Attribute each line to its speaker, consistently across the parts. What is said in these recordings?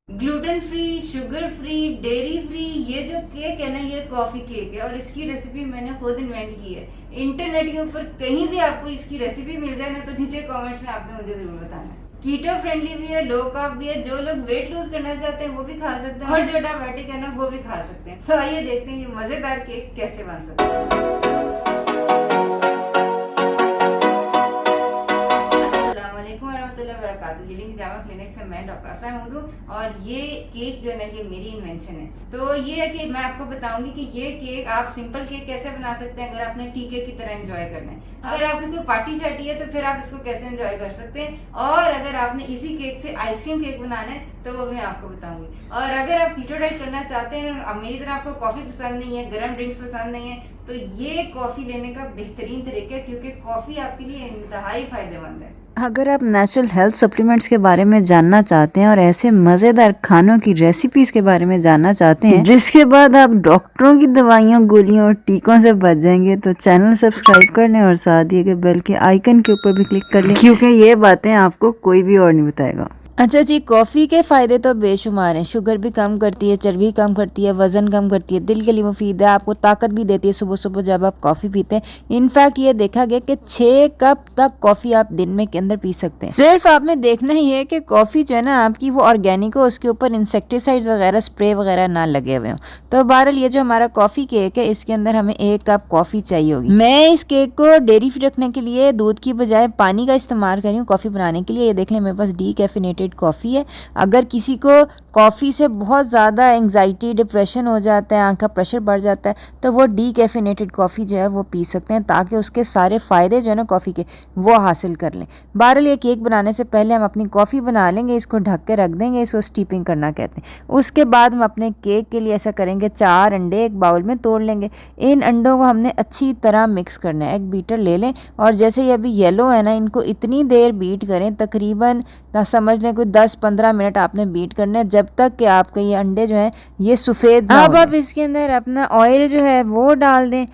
Speaker 1: Gluten free, sugar free, dairy free, ये जो cake है ना, ये कॉफी केक है और इसकी रेसिपी मैंने खुद इन्वेंट की है। इंटरनेट के ऊपर कहीं भी आपको इसकी रेसिपी मिल जाए ना, तो नीचे कमेंट्स में आपने मुझे जरूर बताना है। कीटो फ्रेंडली भी है, लो कार्ब भी है, जो लोग वेट लूज करना चाहते हैं वो भी खा सकते हैं और जो डायबिटिक है ना वो भी खा सकते हैं। तो आइए देखते हैं ये मजेदार केक कैसे बन सकता है। क्लिनिक से मैं डॉक्टर आसा मौजू और ये केक जो है ना, ये मेरी इन्वेंशन है। तो ये है कि मैं आपको बताऊंगी कि ये केक आप सिंपल केक कैसे बना सकते हैं अगर आपने टी केक की तरह एंजॉय करना है। अगर आपकी कोई पार्टी शार्टी है तो फिर आप इसको कैसे एंजॉय कर सकते हैं, और अगर आपने इसी केक से आइसक्रीम केक बनाना है तो वो भी मैं आपको बताऊंगी। और अगर आप कीटो डाइट करना चाहते हैं और मेरी तरह आपको कॉफी पसंद नहीं है, गर्म ड्रिंक्स पसंद नहीं है, तो ये कॉफी लेने का बेहतरीन तरीका है, क्योंकि कॉफी आपके लिए इंतहाई फायदेमंद है।
Speaker 2: अगर आप नेचुरल हेल्थ सप्लीमेंट्स के बारे में जानना चाहते हैं और ऐसे मज़ेदार खानों की रेसिपीज़ के बारे में जानना चाहते हैं जिसके बाद आप डॉक्टरों की दवाइयों, गोलियों और टीकों से बच जाएंगे, तो चैनल सब्सक्राइब कर लें और साथ दिए गए बेल के आइकन के ऊपर भी क्लिक कर लें, क्योंकि ये बातें आपको कोई भी और नहीं बताएगा। अच्छा जी, कॉफ़ी के फ़ायदे तो बेशुमार हैं। शुगर भी कम करती है, चर्बी कम करती है, वज़न कम करती है, दिल के लिए मुफीद है, आपको ताकत भी देती है सुबह सुबह जब आप कॉफ़ी पीते हैं। इनफैक्ट ये देखा गया कि 6 कप तक कॉफ़ी आप दिन में के अंदर पी सकते हैं। सिर्फ आपने देखना ही है कि कॉफ़ी जो है ना आपकी वो ऑर्गेनिक हो, उसके ऊपर इंसेक्टिसाइड्स वगैरह, स्प्रे वगैरह ना लगे हुए हों। तो बहरहाल ये जो हमारा कॉफ़ी केक है, इसके अंदर हमें 1 कप कॉफ़ी चाहिए होगी। मैं इस केक को डेयरी फ्री रखने के लिए दूध की बजाय पानी का इस्तेमाल कर रही हूँ कॉफ़ी बनाने के लिए। ये देख लें, मेरे पास डीकैफिनेटेड कॉफ़ी है। अगर किसी को कॉफ़ी से बहुत ज़्यादा एंग्जाइटी, डिप्रेशन हो जाता है, आँख का प्रेशर बढ़ जाता है, तो वो डीकैफिनेटेड कॉफ़ी जो है वो पी सकते हैं, ताकि उसके सारे फ़ायदे जो है ना कॉफ़ी के वो हासिल कर लें। बहरहाल ये केक बनाने से पहले हम अपनी कॉफ़ी बना लेंगे, इसको ढक के रख देंगे, इसको स्टीपिंग करना कहते हैं। उसके बाद हम अपने केक के लिए ऐसा करेंगे, 4 अंडे एक बाउल में तोड़ लेंगे। इन अंडों को हमने अच्छी तरह मिक्स करना है। एक बीटर ले लें और जैसे ये अभी येलो है ना, इनको इतनी देर बीट करें, तकरीबन समझ लें कोई 10-15 मिनट आपने बीट करना है, जब तक कि आपके ये अंडे जो हैं ये सफ़ेद ना हो जाए। अब आप इसके अंदर अपना ऑयल जो है वो डाल दें,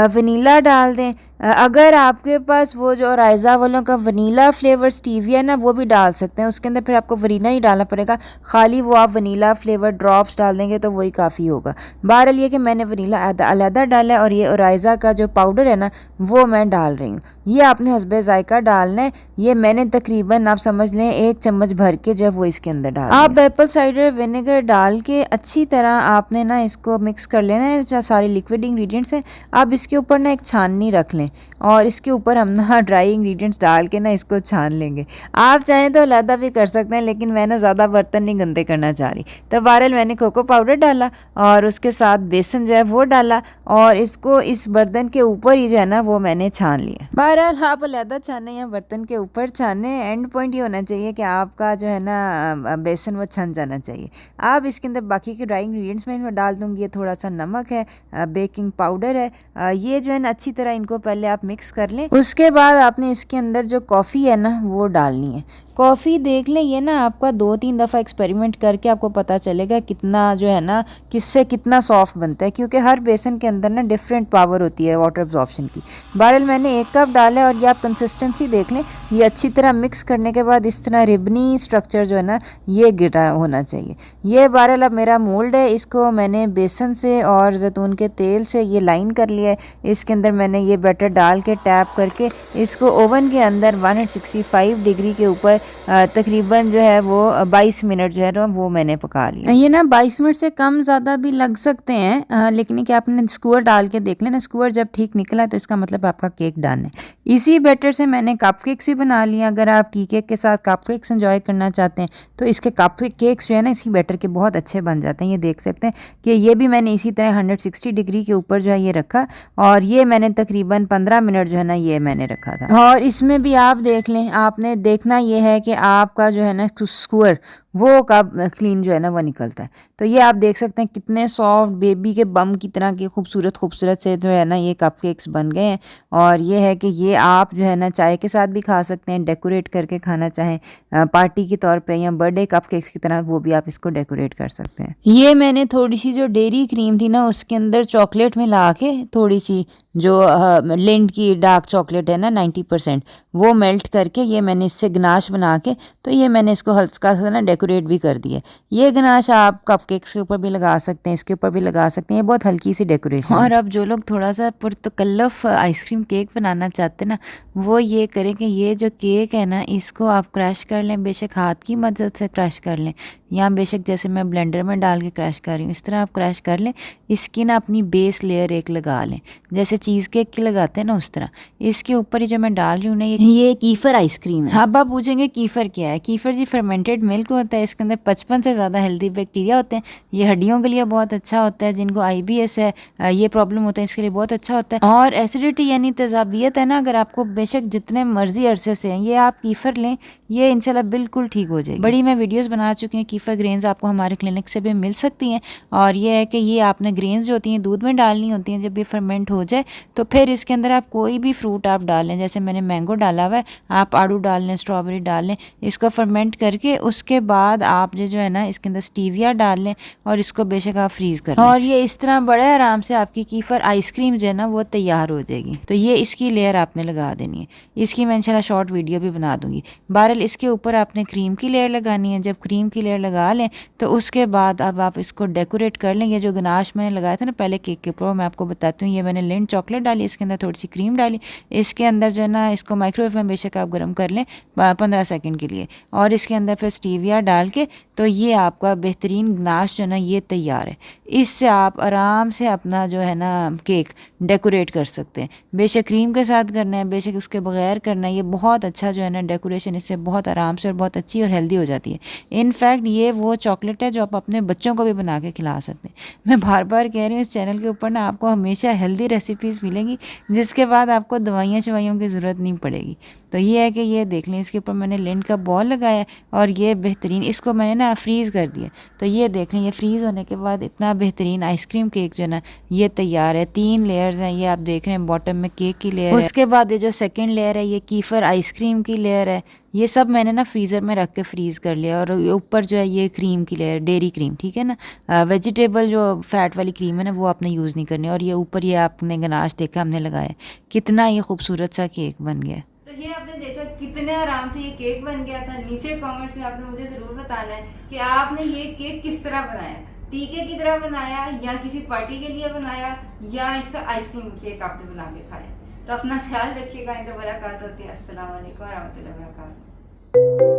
Speaker 2: वनीला डाल दें। अगर आपके पास वो जो रायज़ा वालों का वनीला फ्लेवर स्टीविया है ना, वो भी डाल सकते हैं। उसके अंदर फिर आपको वनीला ही डालना पड़ेगा, खाली वो आप वनीला फ्लेवर ड्रॉप्स डाल देंगे तो वही काफ़ी होगा। बहरहाल ये कि मैंने वनीला अलहदा डाला है और ये रायज़ा का जो पाउडर है ना वो मैं डाल रही हूँ। ये आपने हस्बे ज़ायका डालना है। ये मैंने तकरीबन आप समझ लें 1 चम्मच भर के जो है वो इसके अंदर डाल। आप एप्पल साइडर विनेगर डाल के अच्छी तरह आपने ना इसको मिक्स कर लेना है। जो सारे लिक्विड इंग्रेडिएंट्स हैं, अब इसके ऊपर ना एक छाननी रख लें और इसके ऊपर हम ना ड्राई इंग्रेडिएंट्स डाल के ना इसको छान लेंगे। आप चाहें तो अलहदा भी कर सकते हैं, लेकिन मैं ना ज़्यादा बर्तन नहीं गंदे करना चाह रही। तो बहरहाल मैंने कोको पाउडर डाला और उसके साथ बेसन जो है वो डाला और इसको इस बर्तन के ऊपर ही जो है ना वो मैंने छान लिया। बहरहाल आप अलहदा छाने या बर्तन के ऊपर छाने, एंड पॉइंट ये होना चाहिए कि आपका जो है ना बेसन वो छन जाना चाहिए। अब इसके अंदर बाकी के ड्राई इंग्रेडिएंट्स मैं डाल दूँगी। ये थोड़ा सा नमक है, बेकिंग पाउडर है, ये जो है ना अच्छी तरह इनको पहले आप मिक्स कर लें। उसके बाद आपने इसके अंदर जो कॉफ़ी है ना वो डालनी है। कॉफ़ी देख लें, ये ना आपका 2-3 दफ़ा एक्सपेरिमेंट करके आपको पता चलेगा कितना जो है ना किससे कितना सॉफ्ट बनता है, क्योंकि हर बेसन के अंदर ना डिफरेंट पावर होती है वाटर एब्जॉर्प्शन की। बहरहाल मैंने 1 कप डाला है और ये आप कंसिस्टेंसी देख लें। ये अच्छी तरह मिक्स करने के बाद इस तरह रिबनी स्ट्रक्चर जो है ना ये गिरा होना चाहिए। ये बहरहाल अब मेरा मोल्ड है, इसको मैंने बेसन से और जैतून के तेल से ये लाइन कर लिया है। इसके अंदर मैंने ये बैटर डाल के टैप करके इसको ओवन के अंदर 165 डिग्री के ऊपर तकरीबन जो है वो 22 मिनट जो है ना वो मैंने पका लिया। ये ना 22 मिनट से कम ज़्यादा भी लग सकते हैं, लेकिन क्या आपने स्क्वायर डाल के देख लेना। स्क्वायर जब ठीक निकला तो इसका मतलब आपका केक डन है। इसी बैटर से मैंने कपकेक्स भी बना लिया। अगर आप टी केक के साथ कपकेक्स एंजॉय करना चाहते हैं तो इसके कपकेक्स जो है ना इसी बैटर के बहुत अच्छे बन जाते हैं। ये देख सकते हैं कि ये भी मैंने इसी तरह 160 डिग्री के ऊपर जो है ये रखा और ये मैंने तकरीबन 15 मिनट जो है ना ये मैंने रखा था। और इसमें भी आप देख लें, आपने देखना ये है कि आपका जो है ना स्क्वायर वो कब क्लीन जो है ना वो निकलता है। तो ये आप देख सकते हैं कितने सॉफ्ट बेबी के बम की तरह के खूबसूरत से जो है ना ये कपकेक्स बन गए हैं। और ये है कि ये आप जो है ना चाय के साथ भी खा सकते हैं, डेकोरेट करके खाना चाहें पार्टी के तौर पे, या बर्थडे कपकेक्स की तरह वो भी आप इसको डेकोरेट कर सकते हैं। ये मैंने थोड़ी सी जो डेयरी क्रीम थी ना उसके अंदर चॉकलेट मिला के, थोड़ी सी जो लिंड की डार्क चॉकलेट है ना 90%, वो मेल्ट करके ये मैंने इससे गनाश बना के, तो ये मैंने इसको हल्का सा ना डेकोरेट भी कर दिया। ये गनाश आप कपकेक्स के ऊपर भी लगा सकते हैं, इसके ऊपर भी लगा सकते हैं, ये बहुत हल्की सी डेकोरेशन। और अब जो लोग थोड़ा सा पुरतकल्लफ आइसक्रीम केक बनाना चाहते हैं ना, वो ये करें कि ये जो केक है ना, इसको आप क्रश कर लें, बेशक हाथ की मदद से क्रश कर लें या बेशक जैसे मैं ब्लेंडर में डाल के क्रश कर रही हूँ, इस तरह आप क्रश कर लें। इसकी ना अपनी बेस लेयर एक लगा लें, जैसे चीज़ केक की लगाते हैं ना उस तरह। इसके ऊपर ही जो मैं डाल रही हूँ ना, ये कीफर आइसक्रीम है। अब आप पूछेंगे कीफर क्या है? कीफर जी फर्मेंटेड मिल्क होता है, इसके अंदर 55 से ज़्यादा हेल्दी बैक्टीरिया होते हैं। ये हड्डियों के लिए बहुत अच्छा होता है, जिनको IBS है, ये प्रॉब्लम होता है, इसके लिए बहुत अच्छा होता है। और एसिडिटी यानी तेजाबियत है ना, अगर आपको बेशक जितने मर्जी अरसे से हैं, ये आप कीफर लें, ये इंशाल्लाह बिल्कुल ठीक हो जाएगी। बड़ी मैं वीडियोस बना चुकी हूँ, कीफर ग्रेन्स आपको हमारे क्लिनिक से भी मिल सकती हैं। और ये है कि ये आपने ग्रेन्स जो होती हैं दूध में डालनी होती हैं। जब ये फर्मेंट हो जाए तो फिर इसके अंदर आप कोई भी फ्रूट आप डाल लें, जैसे मैंने मैंगो डाला हुआ है, आप आड़ू डाल लें, स्ट्रॉबेरी डाल लें। इसको फर्मेंट करके उसके बाद आप जो है ना, इसके अंदर स्टीविया डाल लें और इसको बेशक आप फ्रीज कर लें। और ये इस तरह बड़े आराम से आपकी कीफर आइसक्रीम जो है ना वो तैयार हो जाएगी। तो ये इसकी लेयर आपने लगा देनी है। इसकी मैं इंशाल्लाह शॉर्ट वीडियो भी बना दूंगी। बहरहाल इसके ऊपर आपने क्रीम की लेयर लगानी है। जब क्रीम की लेयर लगा लें तो उसके बाद अब आप इसको डेकोरेट कर लें। ये जो गनाश मैंने लगाया था ना पहले केक के ऊपर, मैं आपको बताती हूँ। ये मैंने लिंट चॉकलेट डाली, इसके अंदर थोड़ी सी क्रीम डाली, इसके अंदर जो है ना इसको माइक्रोवेव में बेशक आप गर्म कर लें 15 सेकंड के लिए, और इसके अंदर फिर स्टीविया डाल के तो ये आपका बेहतरीन गनाश जो है ना ये तैयार है। इससे आप आराम से अपना जो है ना केक डेकोरेट कर सकते हैं। बेशक क्रीम के साथ करना है, बेशक उसके बगैर करना है, ये बहुत अच्छा जो है ना डेकोरेशन इससे बहुत आराम से और बहुत अच्छी और हेल्दी हो जाती है। इनफैक्ट ये वो चॉकलेट है जो आप अपने बच्चों को भी बना के खिला सकते हैं। मैं बार बार कह रही हूँ, इस चैनल के ऊपर ना आपको हमेशा हेल्दी रेसिपीज़ मिलेंगी, जिसके बाद आपको दवाइयाँ शवाइयों की ज़रूरत नहीं पड़ेगी। तो ये है कि ये देख लें, इसके ऊपर मैंने लिंट का बॉल लगाया और ये बेहतरीन इसको मैंने ना फ्रीज़ कर दिया। तो ये देख लें, ये फ्रीज़ होने के बाद इतना बेहतरीन आइसक्रीम केक जो है ना ये तैयार है। 3 लेयर्स हैं, ये आप देख रहे हैं। बॉटम में केक की लेयर है, उसके बाद ये जो सेकंड लेयर है ये कीफर आइसक्रीम की लेयर है। ये सब मैंने ना फ्रीज़र में रख के फ्रीज़ कर लिया। और ऊपर जो है ये क्रीम की लेयर, डेयरी क्रीम, ठीक है ना, वेजिटेबल जो फैट वाली क्रीम है ना वो आपने यूज़ नहीं करनी। और ये ऊपर ये आपने गनाश देखा हमने लगाया, कितना ये खूबसूरत सा केक बन गया।
Speaker 1: तो ये आपने देखा कितने आराम से ये केक बन गया था। नीचे कमेंट्स में आपने मुझे जरूर बताना है कि आपने ये केक किस तरह बनाया, टीके की तरह बनाया या किसी पार्टी के लिए बनाया या इससे आइसक्रीम केक आपने बना के खाया। तो अपना ख्याल रखिएगा। इंतज़ार होती है। अस्सलाम वालेकुम रहमतुल्लाहि व बरकातहू।